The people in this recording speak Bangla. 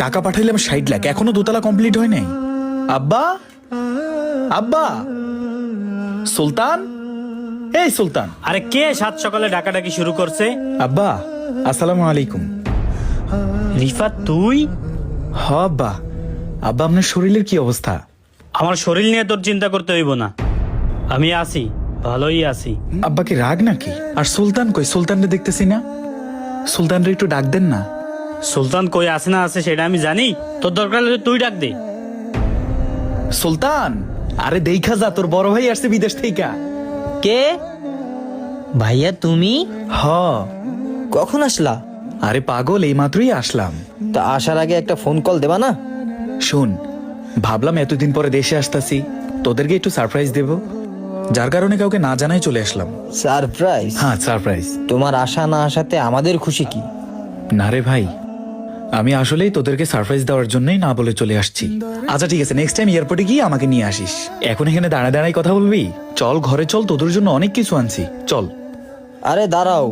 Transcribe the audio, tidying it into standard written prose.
টাকা পাঠাইলাম 60 লাখ, এখনো দোতলা কমপ্লিট হয় নাই। আব্বা, আব্বা, সুলতান, এই সুলতান। আরে কে সাত সকালে ডাকাডাকি শুরু করছে? আব্বা, আসসালামু আলাইকুম। রিফাত তুই? হ আব্বা। আব্বা, আপনার শরীরের কি অবস্থা? আমার শরীর নিয়ে তোর চিন্তা করতে হইব না, আমি আছি, ভালোই আছি। আব্বা কি রাগ নাকি? আর সুলতান কই? সুলতানরে দেখতেছি না। সুলতানরে একটু ডাক দেন না। সুলতান কই আছে না আছে সেটা আমি জানি, তোর দরকার হলে তুই ডাক দে। সুলতান, আরে দেখা যা, তোর বড় ভাই আসছে বিদেশ থেকে। কে? ভাইয়া তুমি হ। কখন আসলা? আরে পাগল, এই মাত্রই আসলাম। তা আসার আগে একটা ফোন কল দেবা না? শুন, ভাবলাম এতদিন পরে দেশে আসতাছি, তোদেরকে একটু সারপ্রাইজ দেব, যার কারণে কাউকে না জানাই চলে আসলাম। সারপ্রাইজ? হ্যাঁ, সারপ্রাইজ। তোমার আসা না আসাতে আমাদের খুশি কি? না রে ভাই, আমি আসলেই তোদেরকে সারপ্রাইজ দেওয়ার জন্যই না বলে চলে আসছি। আচ্ছা ঠিক আছে, নেক্সট টাইম এয়ারপোর্টে গিয়ে আমাকে নিয়ে আসিস। এখন এখানে দাঁড়ায় দাঁড়ায় কথা বলবি? চল ঘরে চল, তোদের জন্য অনেক কিছু আনছি, চল। আরে দাঁড়াও,